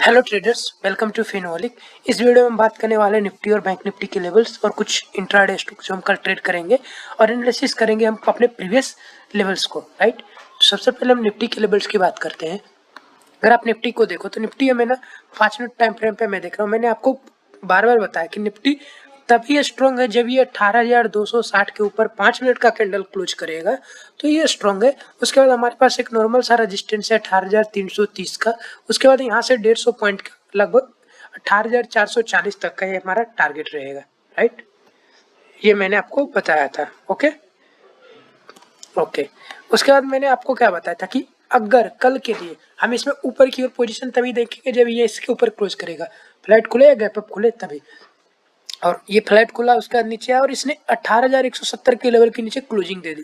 Hello traders, welcome to Finolic. इस video में हम बात करने वाले हैं निफ्टी और बैंक निफ्टी के लेवल्स और कुछ इंट्राडे स्टॉक्स जो हम कल ट्रेड करेंगे और एनालिसिस करेंगे हम अपने प्रीवियस लेवल्स को। राइट, सबसे पहले हम निफ्टी के लेवल्स की बात करते हैं। अगर आप निफ्टी को देखो तो निफ्टी हमें ना 5 मिनट टाइम फ्रेम पे मैं देख रहा हूँ। मैंने आपको बार बार बताया कि निफ्टी तभी स्ट्रॉन्ग है जब ये 18,260 के ऊपर 5 मिनट का कैंडल क्लोज करेगा तो ये स्ट्रॉन्ग है। उसके बाद हमारे पास एक नॉर्मल सा रेजिस्टेंस है 18,330 का। उसके बाद यहाँ से 150 पॉइंट का लगभग 18,440 तक का ये हमारा टारगेट रहेगा। राइट, ये मैंने आपको बताया था। ओके, उसके बाद मैंने आपको क्या बताया था कि अगर कल के लिए हम इसमें ऊपर की ओर पोजीशन तभी देखेंगे जब ये इसके ऊपर क्लोज करेगा। फ्लैट खुले या गैप अप खुले तभी, और ये फ्लैट खुला उसके बाद नीचे आया और इसने 18,170 के लेवल के नीचे क्लोजिंग दे दी।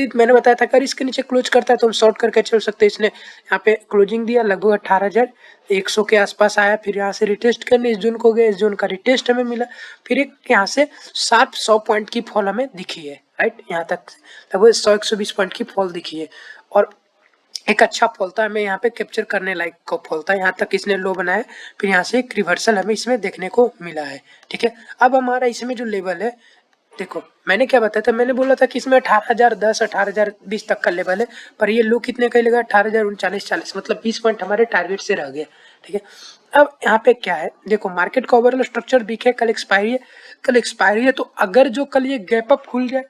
तो मैंने बताया था अगर इसके नीचे क्लोज करता है तो हम शॉर्ट करके चल सकते हैं। इसने यहाँ पे क्लोजिंग दिया, लगभग 18,100 के आसपास आया। फिर यहाँ से रिटेस्ट करने इस जोन को गए, इस जोन का रिटेस्ट हमें मिला। फिर एक यहाँ से 100 पॉइंट की फॉल हमें दिखी है। राइट, यहाँ तक लगभग 100-120 पॉइंट की फॉल दिखी है और एक अच्छा फॉल था, हमें यहाँ पे कैप्चर करने लायक का फॉल था। यहाँ तक इसने लो बनाया, फिर यहाँ से एक रिवर्सल हमें इसमें देखने को मिला है। ठीक है, अब हमारा इसमें जो लेवल है, देखो मैंने क्या बताया था, मैंने बोला था कि इसमें 18,010 18,020 तक का लेवल है, पर ये लो कितने का लगा 18,039-40, मतलब 20 पॉइंट हमारे टारगेट से रह गया। ठीक है, अब यहाँ पे क्या है, देखो मार्केट का ओवरऑल स्ट्रक्चर दिखे, कल एक्सपायरी है तो अगर जो कल ये गैप अप खुल जाए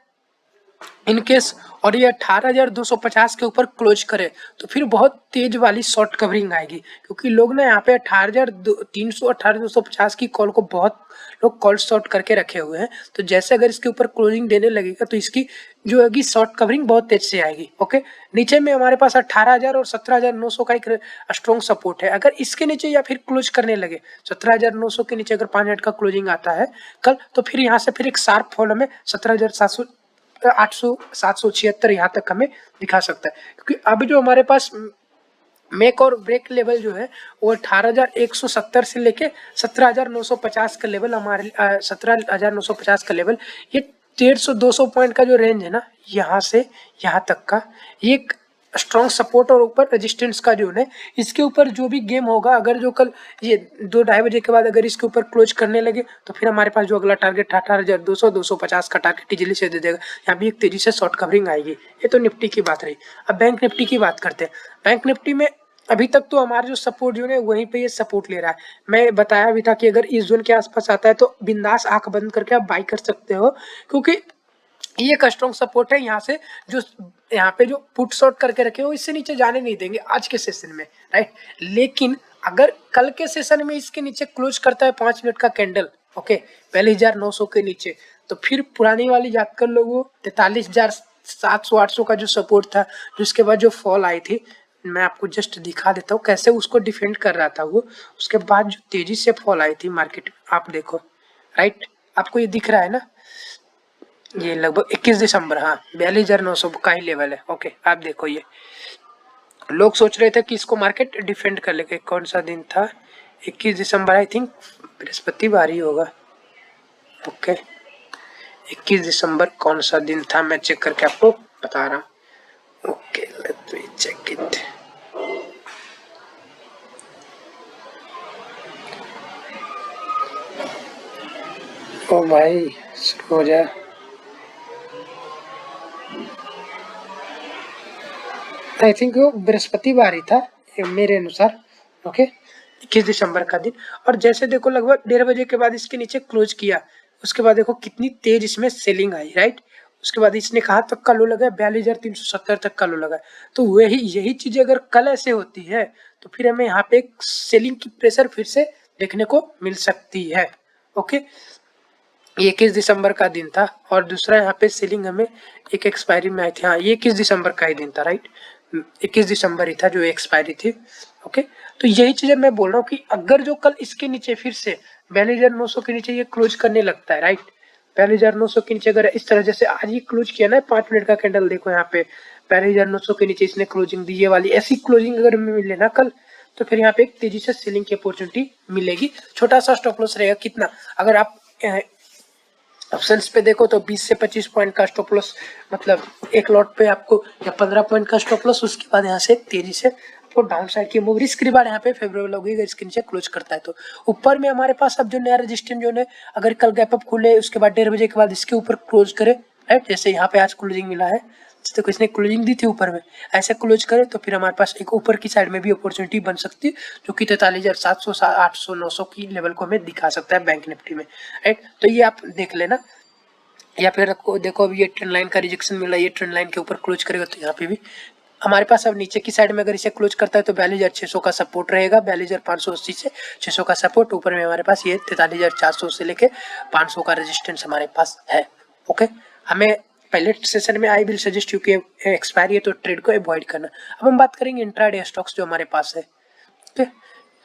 इन केस और ये 18,250 के ऊपर क्लोज करे तो फिर बहुत तेज वाली शॉर्ट कवरिंग आएगी, क्योंकि लोग ना यहाँ पे 18,300 18,250 की कॉल को बहुत लोग कॉल शॉर्ट करके रखे हुए हैं। तो जैसे अगर इसके ऊपर क्लोजिंग देने लगेगा तो इसकी जो है शॉर्ट कवरिंग बहुत तेज से आएगी। ओके, नीचे में हमारे पास 18,000 और 17,900 का एक स्ट्रॉन्ग सपोर्ट है। अगर इसके नीचे या फिर क्लोज करने लगे 17,900 के नीचे अगर 5 मिनट का क्लोजिंग आता है कल, तो फिर यहाँ से फिर एक शार्प फॉल हमें 17,700 800 776 यहाँ तक हमें दिखा सकता है, क्योंकि अभी जो हमारे पास मेक और ब्रेक लेवल जो है वो 18,170 से लेके 17,950 का लेवल, हमारे 17,950 का लेवल, ये 150-200 पॉइंट का जो रेंज है ना, यहाँ से यहाँ तक का ये एक स्ट्रॉन्ग सपोर्ट और ऊपर रेजिस्टेंस का जोन है। इसके ऊपर जो भी गेम होगा, अगर जो कल ये 2-2:30 बजे के बाद अगर इसके ऊपर क्लोज करने लगे तो फिर हमारे पास जो अगला टारगेट 18,200 250 का टारगेट इजीली से दे देगा। यहाँ भी एक तेजी से शॉर्ट कवरिंग आएगी। ये तो निफ्टी की बात रही। अब बैंक निफ्टी की बात करते हैं। बैंक निफ्टी में अभी तक तो हमारा जो सपोर्ट जोन है वहीं पे ये सपोर्ट ले रहा है। मैं बताया भी था कि अगर इस जोन के आसपास आता है तो बिंदास आंख बंद करके आप बाई कर सकते हो, क्योंकि ये एक स्ट्रॉन्ग सपोर्ट है। यहाँ से जो यहाँ पे जो पुट शॉर्ट करके रखे हो इससे नीचे जाने नहीं देंगे आज के सेशन में। राइट, लेकिन अगर कल के सेशन में इसके नीचे क्लोज करता है 5 मिनट का कैंडल, ओके, 42,900 के नीचे, तो फिर पुरानी वाली याद कर लो, वो 43,700-800 का जो सपोर्ट था, जिसके बाद जो फॉल आई थी, मैं आपको जस्ट दिखा देता हूँ कैसे उसको डिफेंड कर रहा था वो। उसके बाद जो तेजी से फॉल आई थी मार्केट में, आप देखो। राइट, आपको ये दिख रहा है ना, ये लगभग 21 दिसंबर, हाँ 42,900 का ही लेवल है। ओके, आप देखो, ये लोग सोच रहे थे कि इसको मार्केट डिफेंड कर लेगा। कौन सा दिन था, 21 दिसंबर, आई थिंक बृहस्पतिवार ही होगा। ओके, 21 दिसंबर कौन सा दिन था, मैं चेक करके आपको बता रहा हूँ। Okay, let me check it. ओ भाई, शुरू हो जाए। आई थिंक वो बृहस्पतिवार ही था मेरे अनुसार। ओके, 21 दिसंबर का दिन। और जैसे देखो लगभग 1:30 बजे के बाद इसके नीचे क्लोज किया, उसके बाद देखो कितनी तेज इसमें सेलिंग आई। राइट, उसके बाद इसने कहा तक का लो लगा, 42,370 तक का लो लगा। तो वही यही चीजें अगर कल ऐसे होती है तो फिर हमें यहाँ पे एक सेलिंग की प्रेशर फिर से देखने को मिल सकती है। ओके, 21 दिसंबर का दिन था और दूसरा यहाँ पे सेलिंग हमें एक एक्सपायरी में आई थी। हाँ, ये 21 दिसंबर का ही दिन था। राइट, 21 दिसंबर ही था जो एक्सपायरी थी। ओके, तो यही चीजें मैं बोल रहा हूँ कि अगर जो कल इसके नीचे फिर से 42,900 के नीचे ये क्लोज करने लगता है, राइट, 42,900 के नीचे अगर इस तरह जैसे आज ये क्लोज किया ना 5 मिनट का कैंडल, देखो यहाँ पे 42,900 के नीचे इसने क्लोजिंग दी, ये वाली ऐसी क्लोजिंग अगर मिले ना कल, तो फिर यहाँ पे एक तेजी से सेलिंग की अपॉर्चुनिटी मिलेगी। छोटा सा स्टॉप लॉस रहेगा कितना, अगर आप ऑप्शंस पे देखो तो 20 से 25 पॉइंट का स्टॉप लॉस, मतलब एक लॉट पे आपको, या 15 पॉइंट का स्टॉप लॉस, उसके बाद यहाँ से तेजी से आपको डाउन साइड की मूव रिस्क रिवार्ड यहाँ पे फेवरेबल होगी अगर इसके नीचे क्लोज करता है तो। ऊपर में हमारे पास अब जो नया रेजिस्टेंस जोन है, अगर कल गैप अप खुले उसके बाद 1:30 बजे के बाद इसके ऊपर क्लोज करे, राइट, जैसे यहाँ पे आज क्लोजिंग मिला है, तो किसने क्लोजिंग दी थी ऊपर में, ऐसे क्लोज करे तो फिर हमारे पास एक ऊपर की साइड में भी अपॉर्चुनिटी बन सकती है, जो कि 43,700 800 900 की लेवल को हमें दिखा सकता है बैंक निफ्टी में, राइट। तो ये आप देख लेना। या फिर आपको देखो अभी ये ट्रेंड लाइन का रिजेक्शन मिला, ये ट्रेंड लाइन के ऊपर क्लोज करेगा तो यहाँ पे भी हमारे पास अब नीचे की साइड में अगर इसे क्लोज करता है तो 42,600 का सपोर्ट रहेगा, 42,580 से 600 का सपोर्ट। ऊपर में हमारे पास ये 43,400 से लेके 500 का रेजिस्टेंस हमारे पास है। ओके, हमें पहले सेशन में आई विल सजेस्ट यू कि एक्सपायरी है तो ट्रेड को अवॉइड करना। अब हम बात करेंगे इंट्राडे स्टॉक्स जो हमारे पास है। ओके,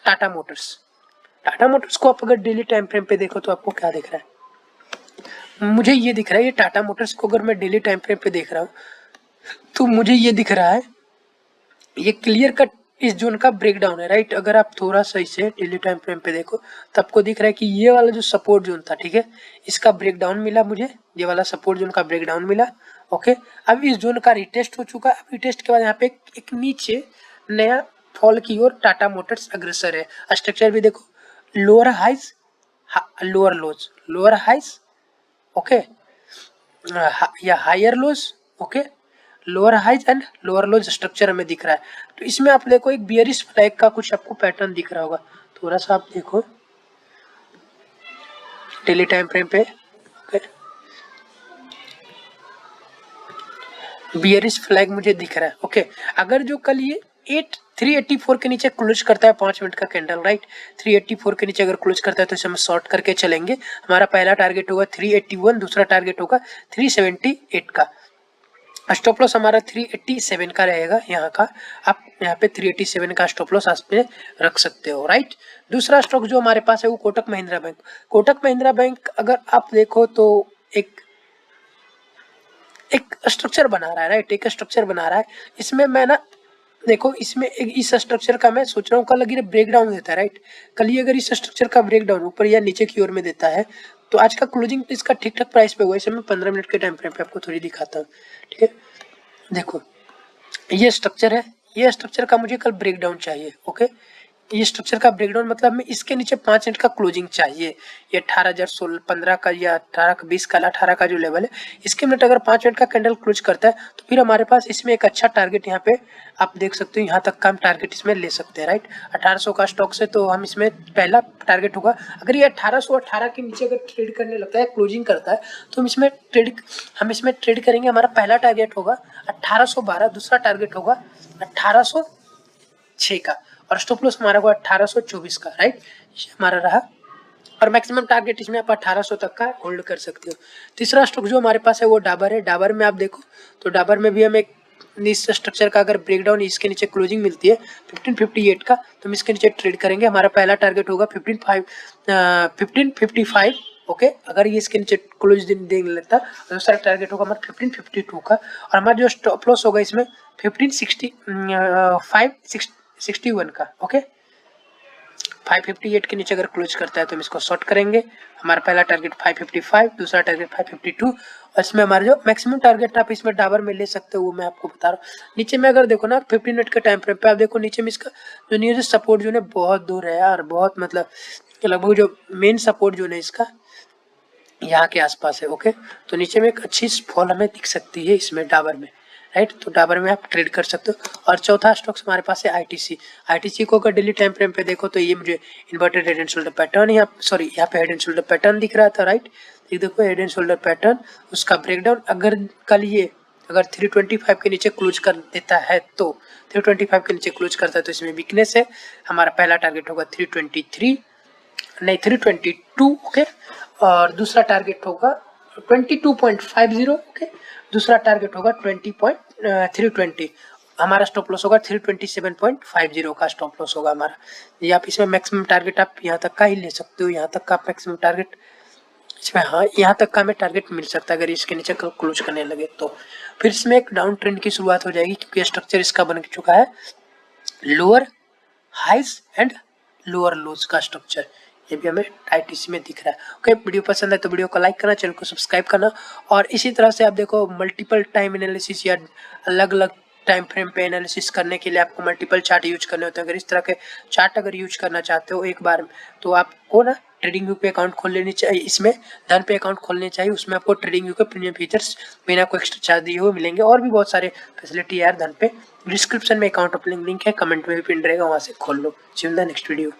टाटा मोटर्स को आप अगर डेली टाइम फ्रेम पे देखो तो आपको क्या दिख रहा है, मुझे ये दिख रहा है, ये टाटा मोटर्स को अगर मैं डेली टाइम फ्रेम पे देख रहा हूँ तो मुझे ये दिख रहा है, ये क्लियर कट इस जोन का ब्रेकडाउन है, राइट। अगर आप थोड़ा सा इसे डेली टाइम फ्रेम पे देखो तो आपको दिख रहा है कि ये वाला जो सपोर्ट जोन था, ठीक है, इसका ब्रेकडाउन मिला मुझे, ये वाला सपोर्ट जोन का ब्रेकडाउन मिला। ओके, अब इस जोन का रिटेस्ट हो चुका है। अब रिटेस्ट के बाद यहाँ पे एक नीचे नया फॉल की ओर टाटा मोटर्स अग्रसर है। स्ट्रक्चर भी देखो, lower highs lower lows, lower highs, okay, या higher lows, okay, lower highs and lower lows structure हमें दिख रहा है। तो इसमें आप देखो एक बियरिश फ्लैग का कुछ आपको पैटर्न दिख रहा होगा, थोड़ा सा आप देखो डेली टाइम फ्रेम पे, ओके, बियरिश फ्लैग मुझे दिख रहा है। ओके, अगर जो कल ये 384 के नीचे क्लोज करता है 5 मिनट का कैंडल, राइट, 384 के नीचे अगर क्लोज करता है तो इसे हम शॉर्ट करके चलेंगे। हमारा पहला टारगेट होगा 381, दूसरा टारगेट होगा 378 का। स्टॉप लॉस हमारा 387 का रहेगा यहाँ का, आप यहाँ पे 387 का स्टॉप लॉस आप पे रख सकते हो, राइट। दूसरा स्टॉक जो हमारे पास है वो कोटक महिंद्रा बैंक। कोटक महिंद्रा बैंक अगर आप देखो तो एक स्ट्रक्चर बना रहा है, राइट, एक स्ट्रक्चर बना रहा है। इसमें मैं ना देखो, इसमें एक इस स्ट्रक्चर का मैं सोच रहा हूँ कल अगर ब्रेक डाउन देता है, राइट, कल ये अगर इस स्ट्रक्चर का ब्रेक डाउन ऊपर या नीचे की ओर में देता है तो आज का क्लोजिंग इसका ठीक ठाक प्राइस पे हुआ। इसे मैं 15 मिनट के टाइम फ्रेम पे आपको थोड़ी दिखाता हूँ, ठीक है। देखो ये स्ट्रक्चर है, ये स्ट्रक्चर का मुझे कल ब्रेकडाउन चाहिए। ओके, ये स्ट्रक्चर का ब्रेकडाउन मतलब में इसके नीचे 5 मिनट का क्लोजिंग चाहिए। ये 18,015 का या 18 का 20 का 18 का जो लेवल है, इसके मिनट अगर 5 मिनट का कैंडल क्लोज करता है तो फिर हमारे पास इसमें एक अच्छा टारगेट यहाँ पे आप देख सकते हो, यहाँ तक का हम टारगेट इसमें ले सकते हैं, राइट। 1800 का स्टॉक से तो हम इसमें पहला टारगेट होगा, अगर ये 1818 के नीचे अगर ट्रेड करने लगता है, क्लोजिंग करता है तो हम इसमें ट्रेड करेंगे। हमारा पहला टारगेट होगा 1812, दूसरा टारगेट होगा 1806 का, और स्टॉप लॉस हमारा होगा 1824 का, राइट, ये हमारा रहा। और मैक्सिमम टारगेट इसमें आप 1800 तक का होल्ड कर सकते हो। तीसरा स्टॉक जो हमारे पास है वो डाबर है। डाबर में आप देखो तो डाबर में भी हम एक इस स्ट्रक्चर का अगर ब्रेकडाउन इसके नीचे क्लोजिंग मिलती है 1558 का तो हम इसके नीचे ट्रेड करेंगे। हमारा पहला टारगेट होगा 1555, ओके, अगर ये इसके नीचे क्लोज दे लेता तो दूसरा टारगेट होगा हमारा 1552 का, और हमारा जो स्टॉप लॉस होगा इसमें 1561 का। ओके, 558 के नीचे अगर क्लोज करता है तो हम इसको शॉर्ट करेंगे। हमारा पहला टारगेट 555, दूसरा टारगेट 552, और इसमें हमारा जो मैक्सिमम टारगेट आप इसमें डाबर में ले सकते हो वो मैं आपको बता रहा हूँ। नीचे में अगर देखो ना 15 मिनट के टाइम फ्रेम पे आप देखो नीचे में इसका जो नियरेस्ट सपोर्ट जो है बहुत दूर है यार, बहुत मतलब लगभग जो मेन सपोर्ट जो है इसका यहाँ के आसपास है। ओके, तो नीचे में एक अच्छी फॉल हमें दिख सकती है इसमें डाबर में, राइट, तो डाबर में आप ट्रेड कर सकते हो। और चौथा स्टॉक्स हमारे पास है आईटीसी को अगर डेली टाइम फ्रेम पे देखो तो ये मुझे inverted head and shoulder pattern, यहाँ पे हेड एंड शोल्डर पैटर्न दिख रहा था, राइट, ये देखो हेड एंड शोल्डर पैटर्न, उसका ब्रेकडाउन अगर कल ये अगर 325 के नीचे क्लोज कर देता है तो 325 के नीचे क्लोज करता है तो इसमें वीकनेस है। हमारा पहला टारगेट होगा 322, ओके, और दूसरा टारगेट होगा 22.50, ओके, दूसरा टारगेट होगा 320। हमारा स्टॉप लॉस होगा 327.50 का स्टॉप लॉस होगा हमारा। ये आप इसमें मैक्सिमम टारगेट आप यहाँ तक का ही ले सकते हो, यहाँ तक का मैक्सिमम टारगेट इसमें, हाँ, यहाँ तक का हमें टारगेट मिल सकता है अगर इसके नीचे क्लोज करने लगे तो। फिर इसमें एक डाउन ट्रेंड की शुरुआत हो जाएगी क्योंकि स्ट्रक्चर इसका बन चुका है lower highs and lower lows का स्ट्रक्चर, ये भी हमें आईटीसी में दिख रहा है। ओके, वीडियो पसंद है तो वीडियो को लाइक करना, चैनल को सब्सक्राइब करना, और इसी तरह से आप देखो मल्टीपल टाइम एनालिसिस या अलग अलग टाइम फ्रेम पे एनालिसिस करने के लिए आपको मल्टीपल चार्ट यूज करने होते हैं। अगर इस तरह के चार्ट अगर यूज करना चाहते हो एक बार तो आपको ना ट्रेडिंग व्यू पे अकाउंट खोल लेनी चाहिए, इसमें धन पे अकाउंट खोलने चाहिए। उसमें आपको ट्रेडिंग व्यू के प्रीमियम फीचर्स बिना कोई एक्स्ट्रा चार्ज दिए हुए मिलेंगे और भी बहुत सारे फैसिलिटी यार धन पे। डिस्क्रिप्शन में अकाउंट ओपनिंग लिंक है, कमेंट में भी पिन रहेगा, वहां से खोल लो। See you in the next video.